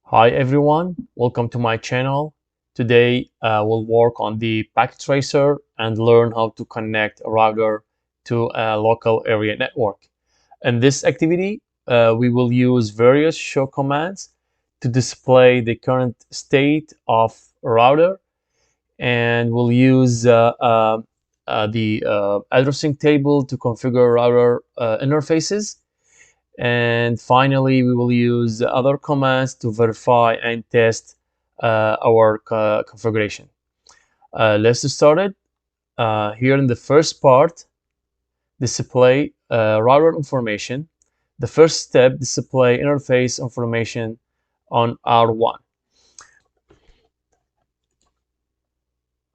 Hi everyone, welcome to my channel. Today we'll work on the packet tracer and learn how to connect a router to a local area network. In this activity, we will use various show commands to display the current state of a router, and we'll use the addressing table to configure router interfaces, and finally we will use other commands to verify and test our configuration. Let's start it. Here in the first part, display router information. The first step, display interface information on R1.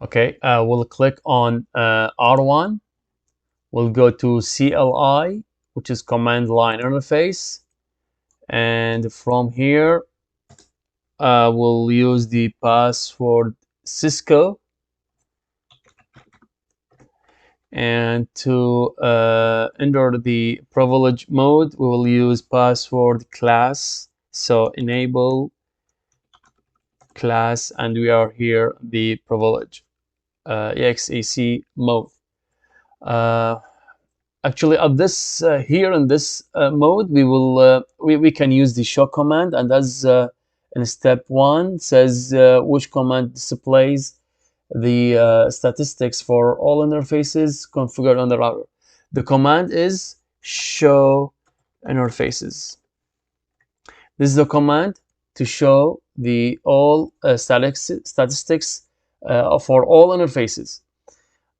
Okay, we'll click on R1. We'll go to CLI, which is command line interface, and from here we'll use the password Cisco, and to enter the privilege mode we will use password class. So enable class, and we are here the privilege exec mode. uh, Actually, at this here in this mode, we can use the show command, and as in step 1 says which command displays the statistics for all interfaces configured on the router. The command is show interfaces. This is the command to show the all statistics for all interfaces.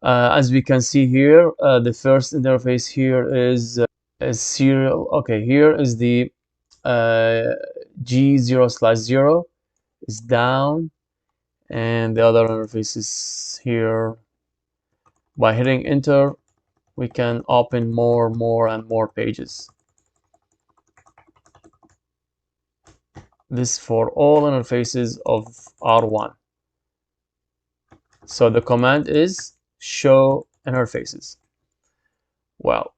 As we can see here, the first interface here is serial. Okay, here is the G0/0 is down, and the other interface is here. By hitting enter, we can open more and more pages. This for all interfaces of R1. So the command is show interfaces. Well,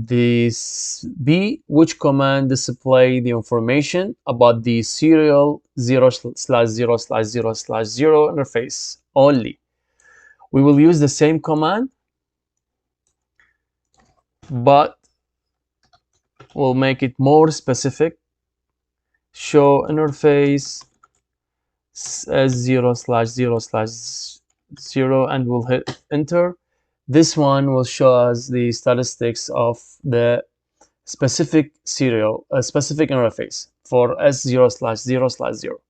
this B, which command display the information about the serial 0/0/0/0 interface only. We will use the same command, but we'll make it more specific. Show interface as 0/0/0, and we'll hit enter. This one will show us the statistics of the specific serial, a specific interface for S0/0/0.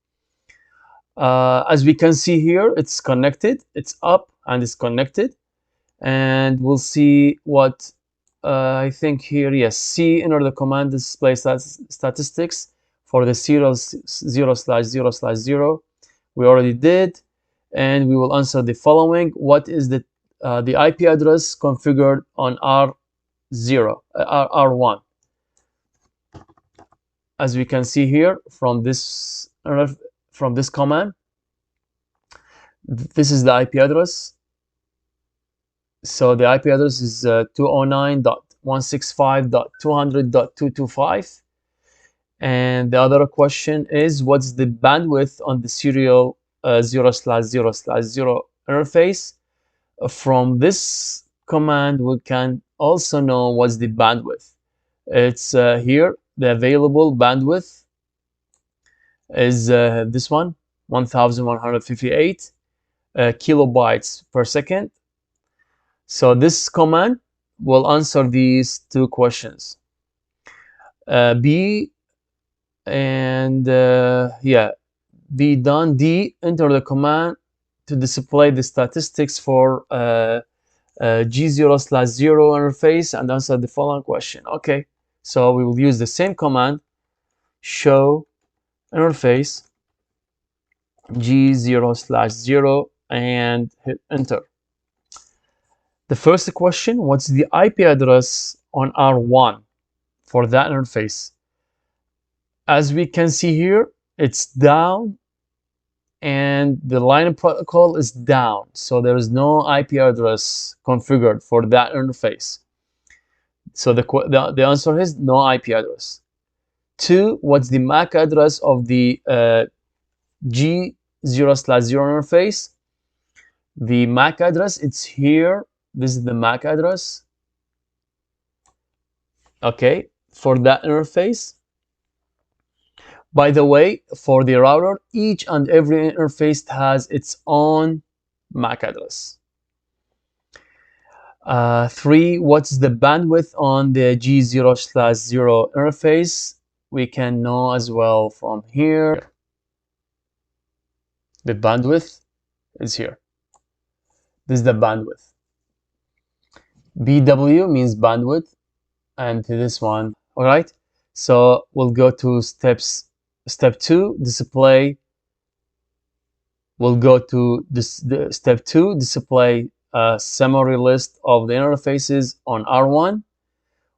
As we can see here, it's connected, it's up and it's connected, and we'll see what I think here. Yes, C enter the command display statistics for the serial 0/0/0. We already did, and we will answer the following: what is the IP address configured on R1? As we can see here from this command, this is the IP address. So the IP address is 209.165.200.225. And the other question is, what's the bandwidth on the serial 0/0/0 interface? From this command, we can also know what's the bandwidth. It's here. The available bandwidth is this one, 1158 kilobytes per second. So this command will answer these two questions. B and B done. D, enter the command to display the statistics for G0/0 interface and answer the following question. Okay, so we will use the same command, show interface G0/0, and hit enter. The first question, what's the IP address on R1 for that interface? As we can see here, it's down, and the line of protocol is down, so there is no IP address configured for that interface. So the answer is no IP address. 2, what's the MAC address of the G0/0 interface? The MAC address, it's here. This is the MAC address. Okay, for that interface. By the way, for the router, each and every interface has its own MAC address. 3, what's the bandwidth on the G0/0 interface? We can know as well from here. The bandwidth is here. This is the bandwidth. BW means bandwidth, and this one. All right. So we'll go to step 2, display. We'll go to step 2, display a summary list of the interfaces on R1,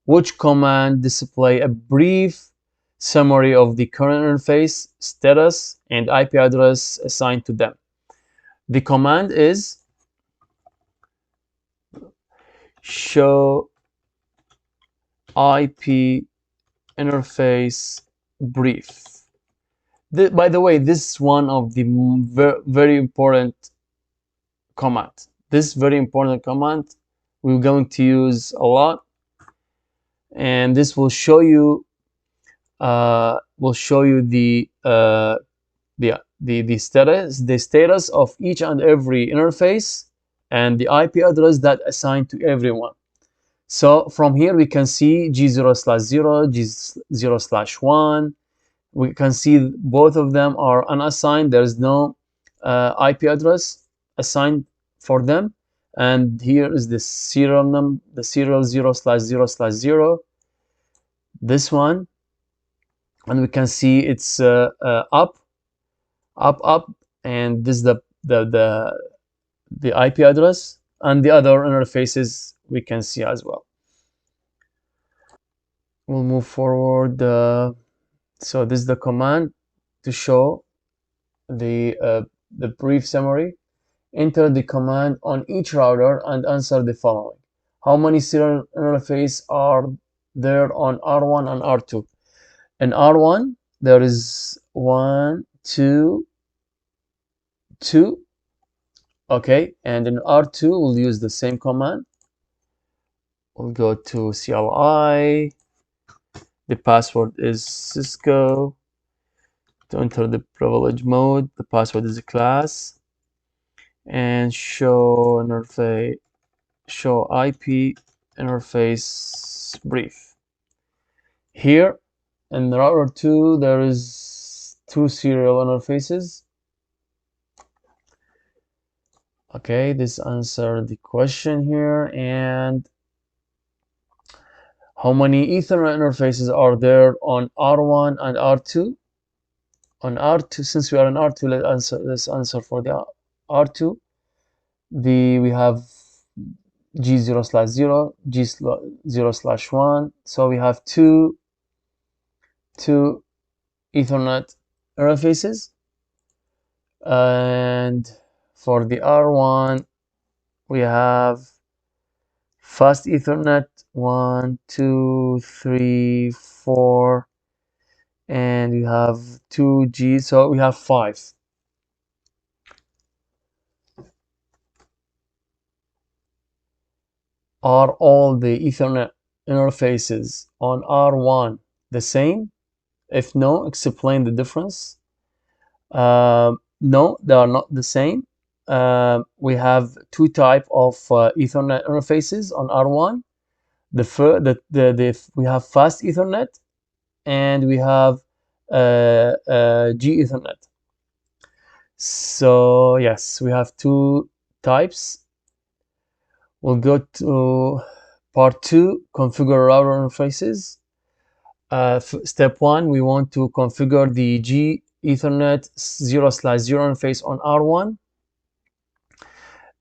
which command display a brief summary of the current interface, status, and IP address assigned to them. The command is show IP interface brief. By the way, this is one of the very important command. This very important command we're going to use a lot, and this will show you the status of each and every interface and the IP address that assigned to everyone. So from here we can see G0/0, G0/1. We can see both of them are unassigned. There is no IP address assigned for them. And here is the serial number, the serial 0/0/0. This one, and we can see it's up, and this is the IP address, and the other interfaces we can see as well. We'll move forward. So this is the command to show the brief summary. Enter the command on each router and answer the following. How many serial interfaces are there on R1 and R2? In R1, there is 1, 2, 2. Okay, and in R2, we'll use the same command. We'll go to CLI. The password is Cisco. To enter the privilege mode, the password is a class. And show interface, show IP interface brief. Here in router 2, there is 2 serial interfaces. Okay, this answered the question here. And how many Ethernet interfaces are there on R1 and R2? On R2, since we are in R2, let's answer for the R2. We have G0/0, G0/1. So we have two Ethernet interfaces. And for the R1, we have fast Ethernet 1, 2, 3, 4, and we have 2G, so we have 5. Are all the Ethernet interfaces on R1 the same? If no, explain the difference. No, they are not the same. We have 2 types of Ethernet interfaces on R1. We have fast Ethernet, and we have G Ethernet. So yes, we have 2 types. We'll go to part 2, configure router interfaces. Step 1, we want to configure the G Ethernet 0/0 interface on R1.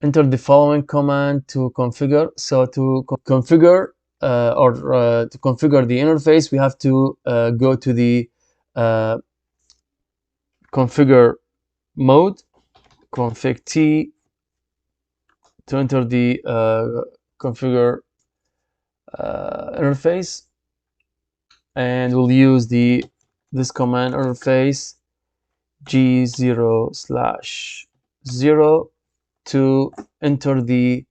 Enter the following command to configure. So to configure to configure the interface, we have to go to the configure mode, config T, to enter the configure interface. and we'll use this command interface G0/0 to enter the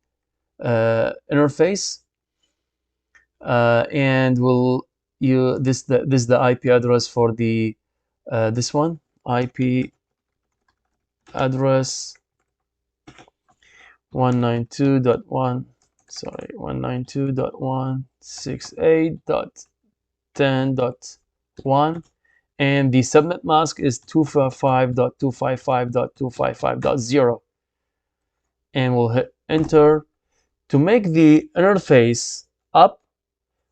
interface, and we'll use this the IP address for the this one, IP address 192.1 sorry 192.168.10.1, and the subnet mask is 255.255.255.0, and we'll hit enter. To make the interface up,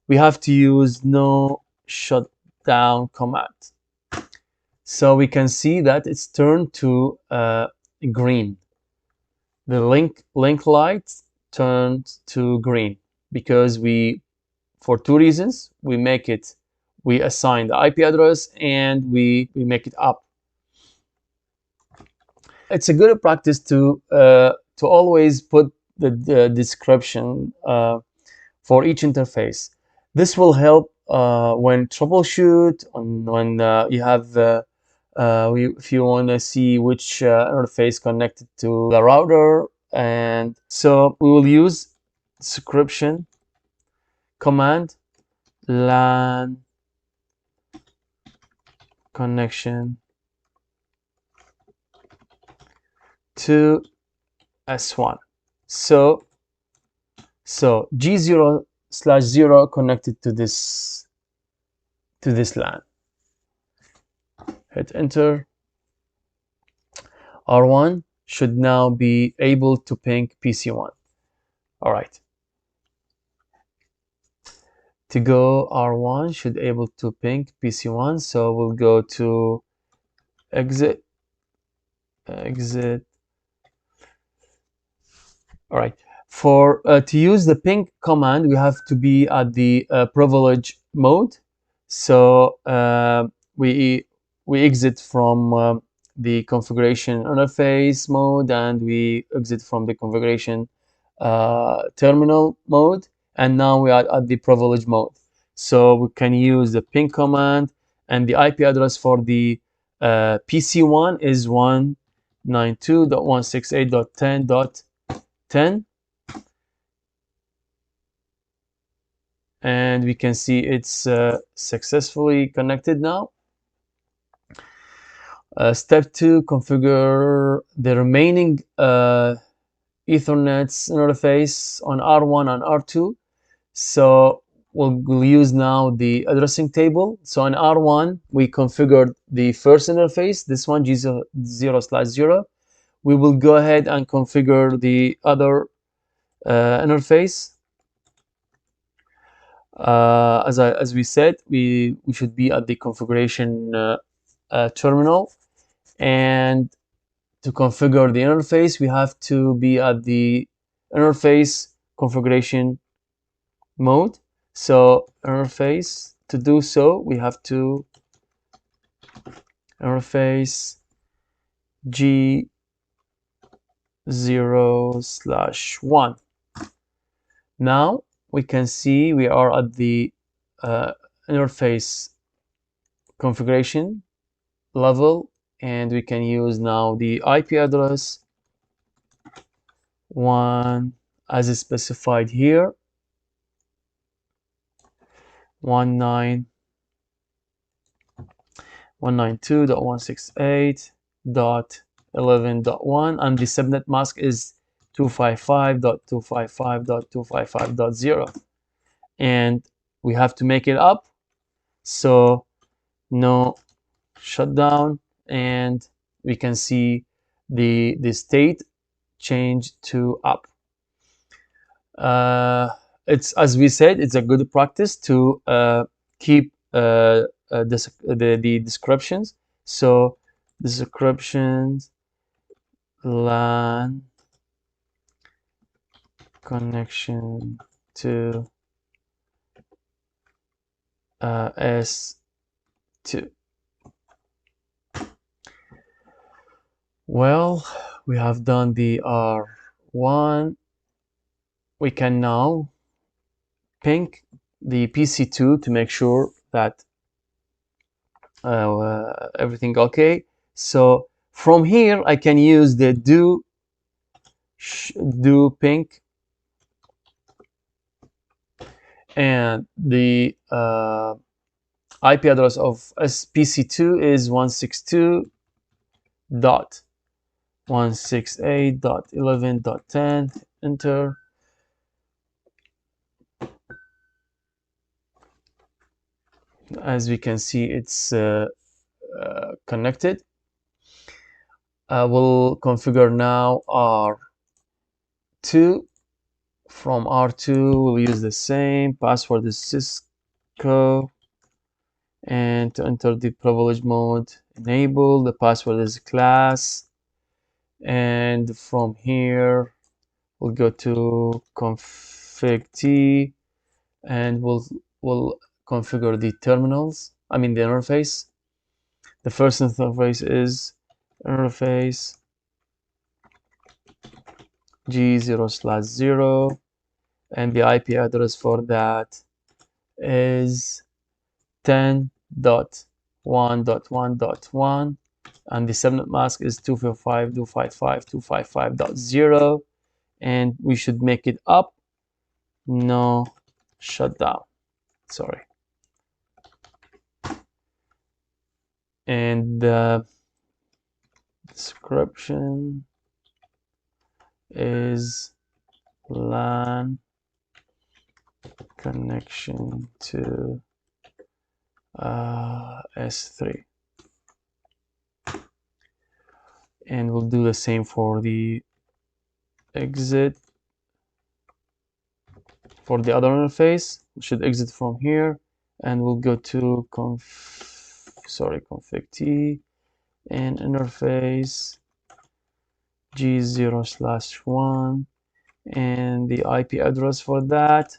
we have to use no shutdown command. So we can see that it's turned to green. The link light turned to green because for two reasons. We assign the IP address and we make it up. It's a good practice to always put the description for each interface. This will help when troubleshoot, when you have if you want to see which interface connected to the router. And so we will use description command LAN connection to S1. So G0/0 connected to this LAN. Hit enter. R1 should now be able to ping PC1. All right. To go, R1 should able to ping PC1. So we'll go to exit. All right. For to use the ping command, we have to be at the privilege mode. So we exit from the configuration interface mode, and we exit from the configuration terminal mode, and now we are at the privilege mode. So we can use the ping command, and the IP address for the PC1 is 192.168.10.10, and we can see it's successfully connected now. Step 2, configure the remaining Ethernet interface on R1 and R2. So we'll use now the addressing table. So on R1, we configured the first interface, this one, G0/0. We will go ahead and configure the other interface. As we said, we should be at the configuration terminal, and to configure the interface, we have to be at the interface configuration mode. So interface, to do so, we have to interface G0/1. Now we can see we are at the interface configuration level, and we can use now the IP address 1 as is specified here, 192.168.11.1, and the subnet mask is 255.255.255.0, and we have to make it up. So no shutdown, and we can see the state change to up. It's, as we said, it's a good practice to keep the descriptions. So descriptions LAN connection to S2. Well, we have done the R1. We can now ping the PC2 to make sure that everything okay. So from here I can use the do ping, and the IP address of PC2 is 162.168.11.10. Enter. As we can see, it's connected. We'll configure now R2. From R2, we'll use the same password as Cisco, and to enter the privilege mode, enable. The password is class, and from here we'll go to config T, and we'll configure the terminals. I mean the interface. The first interface is interface G0/0, and the IP address for that is 10.1.1.1, and the subnet mask is 255.255.255.0, and we should make it up. No shutdown. Sorry. And the description is LAN connection to S3, and we'll do the same for the exit. For the other interface, we should exit from here, and we'll go to config T, and interface G0/1, and the IP address for that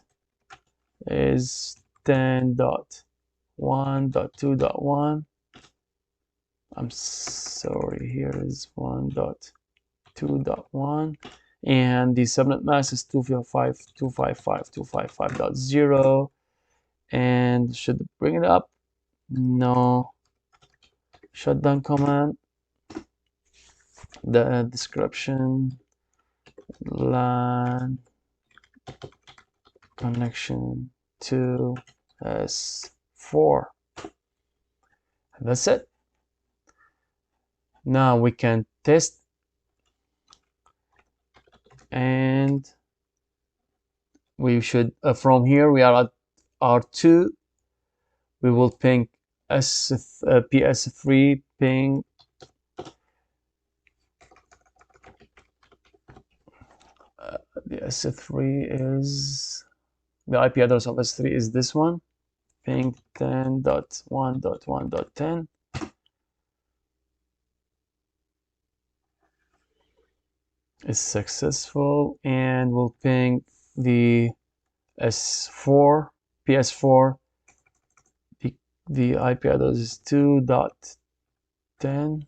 is 10.1.2.1. I'm sorry, here is 1.2.1, and the subnet mask is 255.255.255.0, and should bring it up. No shutdown command. The description, LAN connection to S4. And that's it. Now we can test, and we should from here we are at R2. We will ping PS3 ping the S3 is the IP address of S3 is this one, ping 10.1.1.10. Is successful, and we'll ping the S4 PS4. The IP address is 2.10.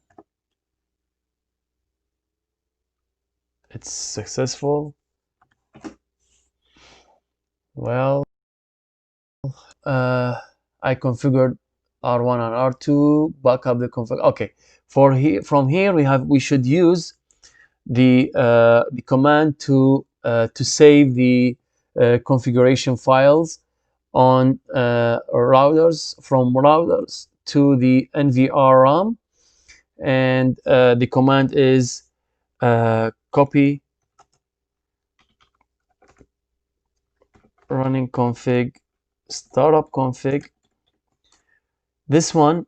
It's successful. Well, I configured R1 and R2. Backup the config. Okay, from here we should use the command to save the configuration files on routers, from routers to the NVRAM, and the command is copy running config startup config. This one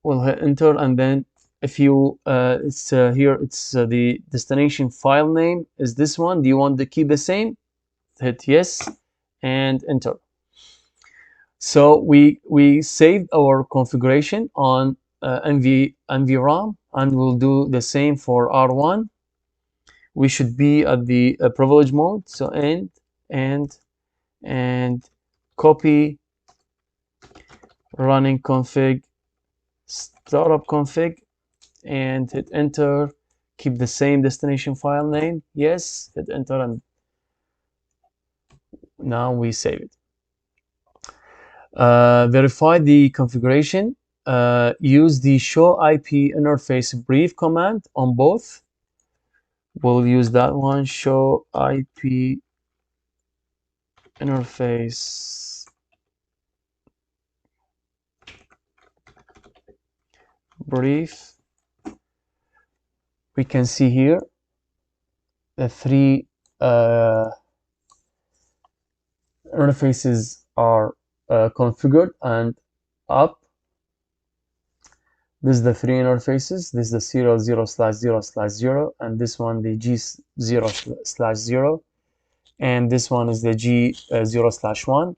will hit enter, and then if you it's here, it's the destination file name is this one. Do you want to keep the same? Hit yes and enter. So we saved our configuration on NVRAM, and we'll do the same for R1. We should be at the privilege mode. So end and copy running config startup config, and hit enter. Keep the same destination file name. Yes, hit enter, and now we save it. Verify the configuration. Use the show IP interface brief command on both. We'll use that one, show IP interface brief. We can see here the three interfaces are configured and up. This is the three interfaces. This is the serial 0/0/0, and this one the G0/0, and this one is the G0/1.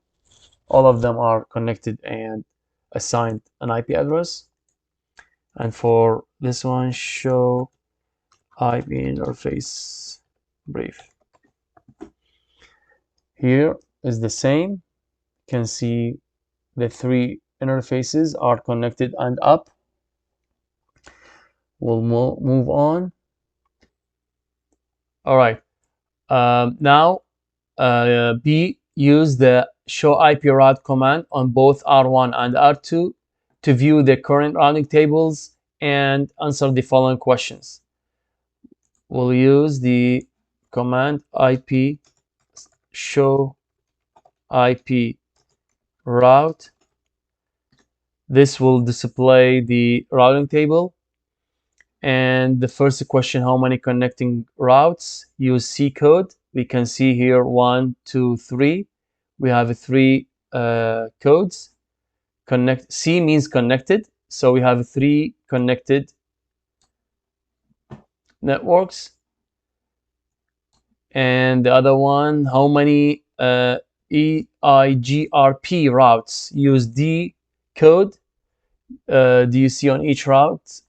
All of them are connected and assigned an IP address. And for this one, show IP interface brief. Here is the same. You can see the three interfaces are connected and up. We'll move on. All right. Now, B, use the show IP route command on both R1 and R2 to view the current routing tables and answer the following questions. We'll use the command IP show IP route. This will display the routing table. And the first question, how many connecting routes? Use C code. We can see here 1, 2, 3. We have three codes. C means connected. So we have three connected networks. And the other one, how many EIGRP routes? Use D code. Do you see on each route?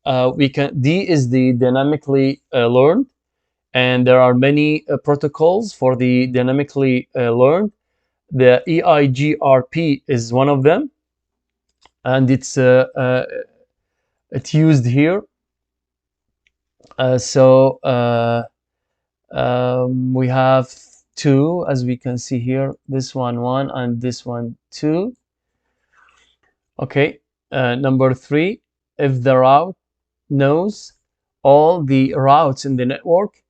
D is the dynamically learned, and there are many protocols for the dynamically learned. The EIGRP is one of them, and it's used here. We have two, as we can see here. This one 1 and this one 2. Okay. Number 3, if the route knows all the routes in the network,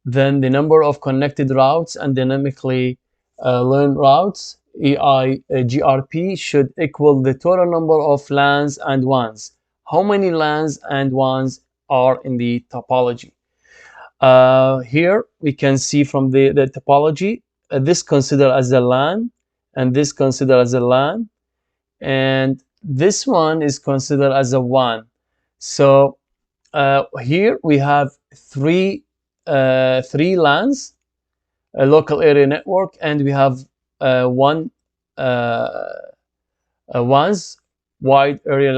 then the number of connected routes and dynamically learned routes, EIGRP, should equal the total number of LANs and WANs. How many LANs and WANs are in the topology? Here we can see from the topology, this considered as a LAN, and this considered as a LAN, and this one is considered as a WAN. So here we have three LANs, a local area network, and we have one WANs, wide area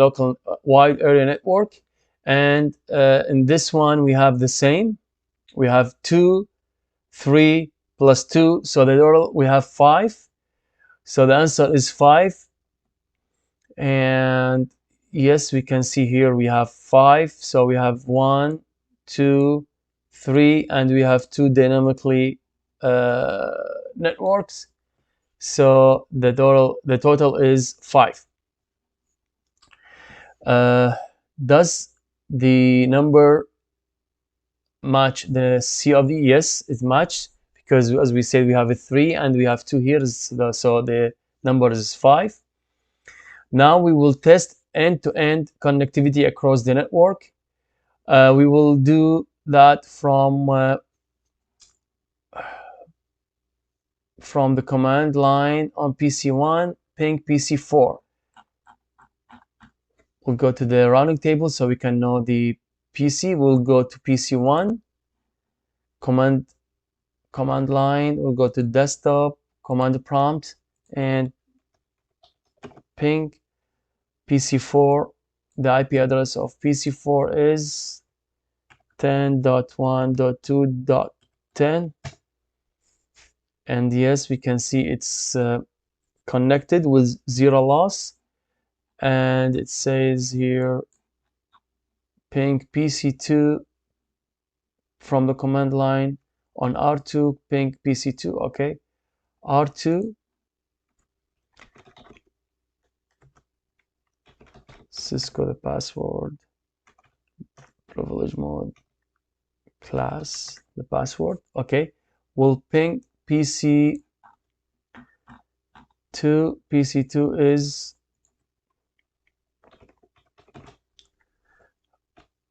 network. And in this one we have the same. We have 2, 3 plus 2, so the total we have 5. So the answer is 5. And yes, we can see here we have 5. So we have 1, 2, 3, and we have 2 dynamically networks. So the total is 5. Does the number match the C of D? Yes, it matched, because as we said, we have a 3 and we have 2 here, so the number is 5. Now we will test end-to-end connectivity across the network. We will do that from the command line on PC1, ping PC4. We'll go to the routing table so we can know the PC. We'll go to PC1, command line. We'll go to desktop, command prompt, and ping PC4. The IP address of PC4 is 10.1.2.10. And yes, we can see it's connected with 0 loss. And it says here ping PC2 from the command line on R2, ping PC2. Okay, R2, Cisco the password, privilege mode, class the password. Okay, we'll ping PC2. PC2 is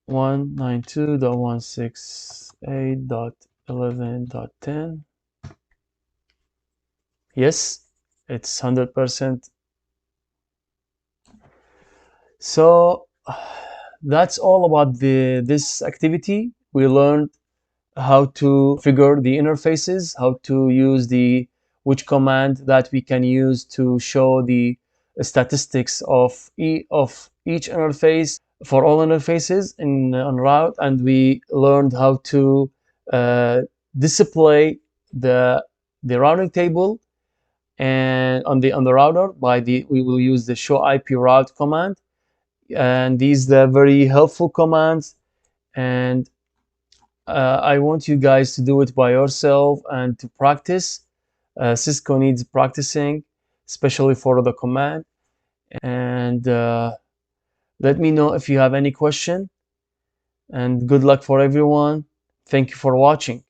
192.168.11.10. Yes, it's 100%. So that's all about this activity. We learned how to figure the interfaces, how to use the which command that we can use to show the statistics of each interface for all interfaces in on route, and we learned how to uh, display the routing table and on the router by the we will use the show IP route command, and these are very helpful commands. And I want you guys to do it by yourself and to practice. Cisco needs practicing, especially for the command. And let me know if you have any question. And good luck for everyone. Thank you for watching.